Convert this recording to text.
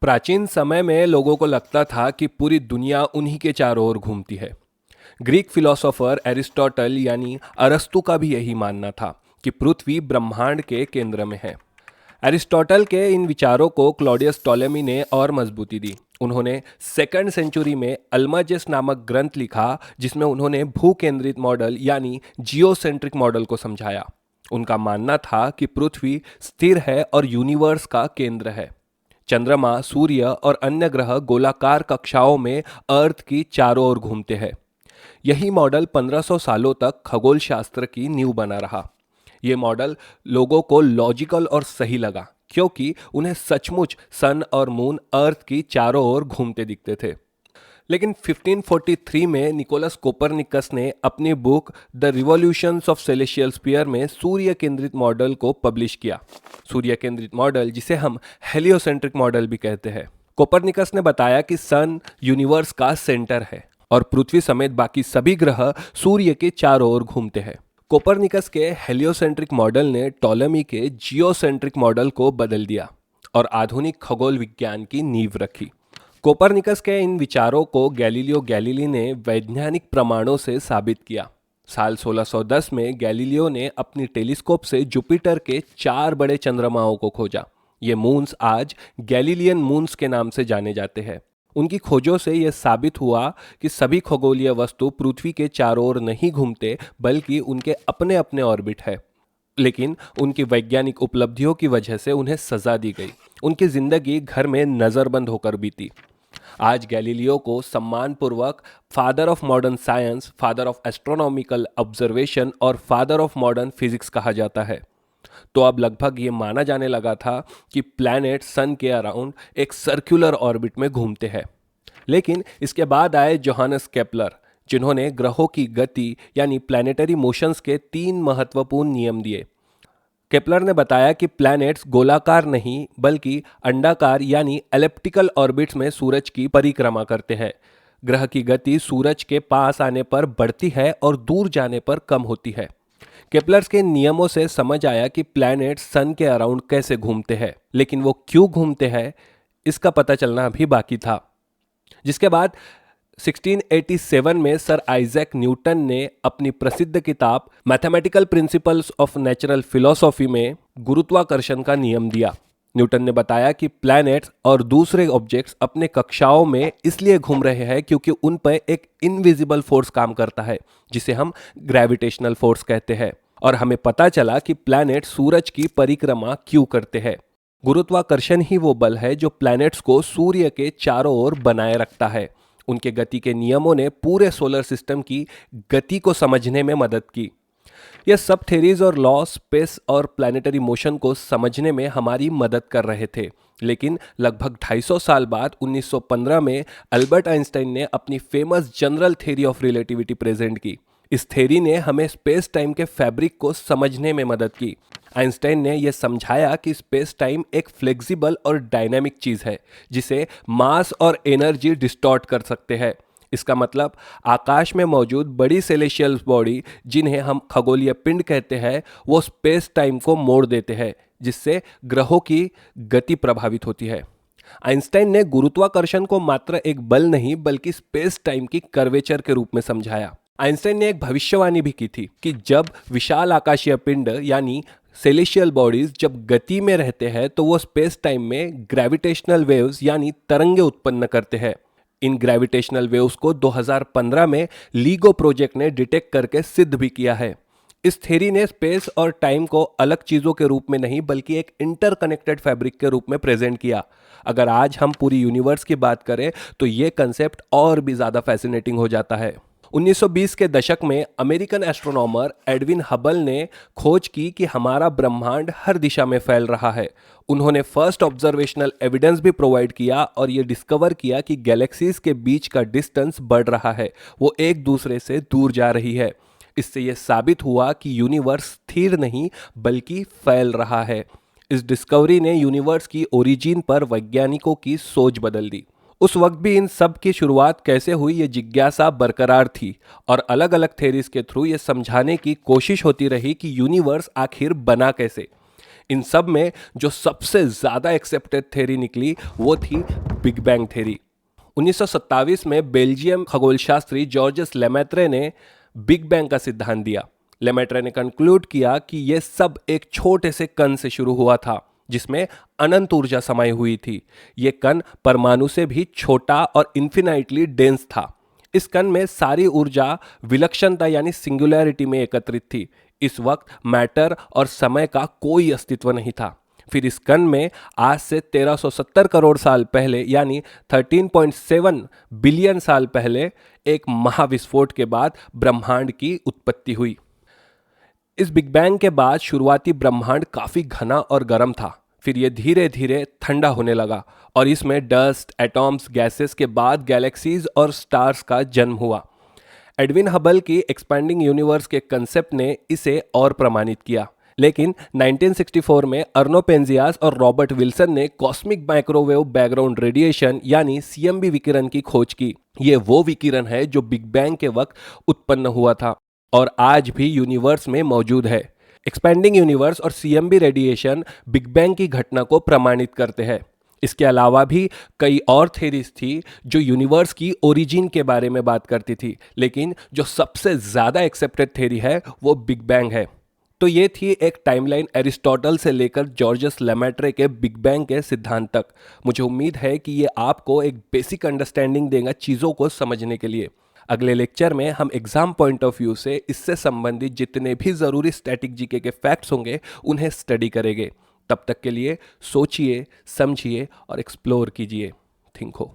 प्राचीन समय में लोगों को लगता था कि पूरी दुनिया उन्हीं के चारों ओर घूमती है। ग्रीक फिलोसोफर एरिस्टोटल यानी अरस्तु का भी यही मानना था कि पृथ्वी ब्रह्मांड के केंद्र में है। एरिस्टोटल के इन विचारों को क्लॉडियस टॉलेमी ने और मजबूती दी। उन्होंने सेकंड सेंचुरी में अल्माजेस नामक ग्रंथ लिखा जिसमें उन्होंने भू केंद्रित मॉडल यानी जियोसेंट्रिक मॉडल को समझाया। उनका मानना था कि पृथ्वी स्थिर है और यूनिवर्स का केंद्र है। चंद्रमा, सूर्य और अन्य ग्रह गोलाकार कक्षाओं में अर्थ की चारों ओर घूमते हैं। यही मॉडल 1500 सालों तक खगोल शास्त्र की नींव बना रहा। ये मॉडल लोगों को लॉजिकल और सही लगा क्योंकि उन्हें सचमुच सन और मून अर्थ की चारों ओर घूमते दिखते थे। लेकिन 1543 में निकोलस कोपरनिकस ने अपनी book the revolutions of celestial sphere में सूर्य केंद्रित मॉडल को पब्लिश किया। सूर्य केंद्रित मॉडल, जिसे हम हेलियोसेंट्रिक मॉडल भी कहते हैं। कोपरनिकस ने बताया कि सन यूनिवर्स का सेंटर है और पृथ्वी समेत बाकी सभी ग्रह सूर्य के चारों ओर घूमते हैं। कोपरनिकस के हेलियोसेंट्रिक मॉडल ने टॉलेमी के जियोसेंट्रिक मॉडल को बदल दिया और आधुनिक खगोल विज्ञान की नींव रखी। कोपरनिकस के इन विचारों को गैलीलियो गैलीली ने वैज्ञानिक प्रमाणों से साबित किया। साल 1610 में गैलीलियो ने अपनी टेलीस्कोप से जुपिटर के 4 बड़े चंद्रमाओं को खोजा। ये मून्स आज गैलीलियन मून्स के नाम से जाने जाते हैं। उनकी खोजों से यह साबित हुआ कि सभी खगोलीय वस्तु पृथ्वी के चारों ओर नहीं घूमते बल्कि उनके अपने अपने ऑर्बिट है। लेकिन उनकी वैज्ञानिक उपलब्धियों की वजह से उन्हें सजा दी गई। उनकी जिंदगी घर में नजरबंद होकर बीती। आज गैलीलियो को सम्मानपूर्वक father of modern science, father of astronomical observation और फादर ऑफ मॉडर्न फिजिक्स कहा जाता है। तो अब लगभग ये माना जाने लगा था कि प्लैनेट सन के अराउंड एक सर्कुलर ऑर्बिट में घूमते हैं। लेकिन इसके बाद आए जोहानस केपलर, जिन्होंने ग्रहों की गति यानी प्लैनेटरी मोशंस के 3 महत्वपूर्ण नियम दिए। केपलर ने बताया कि प्लैनेट्स गोलाकार नहीं बल्कि अंडाकार यानी एलिप्टिकल ऑर्बिट्स में सूरज की परिक्रमा करते हैं। ग्रह की गति सूरज के पास आने पर बढ़ती है और दूर जाने पर कम होती है। केपलर्स के नियमों से समझ आया कि प्लैनेट्स सन के अराउंड कैसे घूमते हैं, लेकिन वो क्यों घूमते हैं इसका पता चलना अभी बाकी था। जिसके बाद 1687 में सर आइजैक न्यूटन ने अपनी प्रसिद्ध किताब mathematical principles of natural philosophy में गुरुत्वाकर्षण का नियम दिया। न्यूटन ने बताया कि प्लैनेट्स और दूसरे ऑब्जेक्ट्स अपने कक्षाओं में इसलिए घूम रहे हैं क्योंकि उन पर एक इनविजिबल फोर्स काम करता है जिसे हम ग्रेविटेशनल फोर्स कहते हैं। और हमें पता चला कि प्लैनेट सूरज की परिक्रमा क्यों करते हैं। गुरुत्वाकर्षण ही वो बल है जो प्लैनेट्स को सूर्य के चारों ओर बनाए रखता है। उनके गति के नियमों ने पूरे सोलर सिस्टम की गति को समझने में मदद की। यह सब थ्योरीज और लॉ स्पेस और प्लैनेटरी मोशन को समझने में हमारी मदद कर रहे थे। लेकिन लगभग 250 साल बाद 1915 में अल्बर्ट आइंस्टाइन ने अपनी famous general theory of relativity present की। इस थ्योरी ने हमें स्पेस टाइम के फैब्रिक को समझने में मदद की। आइंस्टाइन ने यह समझाया कि स्पेस टाइम एक फ्लेक्सिबल और डायनामिक चीज है जिसे मास और एनर्जी डिस्टॉर्ट कर सकते हैं। इसका मतलब आकाश में मौजूद बड़ी सेलेशियल बॉडी, जिन्हें हम खगोलीय पिंड कहते हैं, वो स्पेस टाइम को मोड़ देते हैं जिससे ग्रहों की गति प्रभावित होती है। आइंस्टाइन ने गुरुत्वाकर्षण को मात्र एक बल नहीं बल्कि स्पेस टाइम की कर्वेचर के रूप में समझाया। आइंस्टाइन ने एक भविष्यवाणी भी की थी कि जब विशाल आकाशीय पिंड यानी सेलेशियल बॉडीज जब गति में रहते हैं तो वो स्पेस टाइम में ग्रेविटेशनल वेव्स यानी तरंगे उत्पन्न करते हैं। इन ग्रेविटेशनल वेव्स को 2015 में लीगो प्रोजेक्ट ने डिटेक्ट करके सिद्ध भी किया है। इस थ्योरी ने स्पेस और टाइम को अलग चीजों के रूप में नहीं बल्कि एक इंटरकनेक्टेड फैब्रिक के रूप में प्रेजेंट किया। अगर आज हम पूरी यूनिवर्स की बात करें तो ये कंसेप्ट और भी ज्यादा फैसिनेटिंग हो जाता है। 1920 के दशक में अमेरिकन एस्ट्रोनॉमर एडविन हबल ने खोज की कि हमारा ब्रह्मांड हर दिशा में फैल रहा है। उन्होंने फर्स्ट ऑब्जर्वेशनल एविडेंस भी प्रोवाइड किया और ये डिस्कवर किया कि गैलेक्सीज के बीच का डिस्टेंस बढ़ रहा है, वो एक दूसरे से दूर जा रही है। इससे यह साबित हुआ कि यूनिवर्स स्थिर नहीं बल्कि फैल रहा है। इस डिस्कवरी ने यूनिवर्स की ओरिजिन पर वैज्ञानिकों की सोच बदल दी। उस वक्त भी इन सब की शुरुआत कैसे हुई ये जिज्ञासा बरकरार थी और अलग अलग थ्योरीज के थ्रू ये समझाने की कोशिश होती रही कि यूनिवर्स आखिर बना कैसे। इन सब में जो सबसे ज़्यादा एक्सेप्टेड थ्योरी निकली वो थी बिग बैंग थ्योरी। 1927 में बेल्जियम खगोलशास्त्री जॉर्जस लेमैत्रे ने बिग बैंग का सिद्धांत दिया। लेमैत्रे ने कंक्लूड किया कि यह सब एक छोटे से कण से शुरू हुआ था जिसमें अनंत ऊर्जा समाई हुई थी। यह कण परमाणु से भी छोटा और इन्फिनाइटली डेंस था। इस कण में सारी ऊर्जा विलक्षणता यानी सिंगुलैरिटी में एकत्रित थी। इस वक्त मैटर और समय का कोई अस्तित्व नहीं था। फिर इस कण में आज से 1370 करोड़ साल पहले यानी 13.7 बिलियन साल पहले एक महाविस्फोट के बाद ब्रह्मांड की उत्पत्ति हुई। इस बिग बैंग के बाद शुरुआती ब्रह्मांड काफी घना और गर्म था। फिर यह धीरे धीरे ठंडा होने लगा और इसमें डस्ट, एटॉम्स, गैसेस के बाद गैलेक्सीज और स्टार्स का जन्म हुआ। एडविन हबल की एक्सपैंडिंग यूनिवर्स के कंसेप्ट ने इसे और प्रमाणित किया। लेकिन 1964 में अर्नो पेंजियास और रॉबर्ट विल्सन ने कॉस्मिक माइक्रोवेव बैकग्राउंड रेडिएशन यानी सीएमबी विकिरण की खोज की। ये वो विकिरण है जो बिग बैंग के वक्त उत्पन्न हुआ था और आज भी यूनिवर्स में मौजूद है। एक्सपैंडिंग यूनिवर्स और सीएमबी रेडिएशन बिग बैंग की घटना को प्रमाणित करते हैं। इसके अलावा भी कई और थ्योरीज थी जो यूनिवर्स की ओरिजिन के बारे में बात करती थी, लेकिन जो सबसे ज़्यादा एक्सेप्टेड थ्योरी है वो बिग बैंग है। तो ये थी एक टाइमलाइन एरिस्टोटल से लेकर जॉर्जस लेमैत्रे के बिग बैंग के सिद्धांत तक। मुझे उम्मीद है कि ये आपको एक बेसिक अंडरस्टैंडिंग देगा चीज़ों को समझने के लिए। अगले लेक्चर में हम एग्जाम पॉइंट ऑफ व्यू से इससे संबंधित जितने भी ज़रूरी स्टैटिक जीके के फैक्ट्स होंगे उन्हें स्टडी करेंगे। तब तक के लिए सोचिए, समझिए और एक्सप्लोर कीजिए। थिंक हो।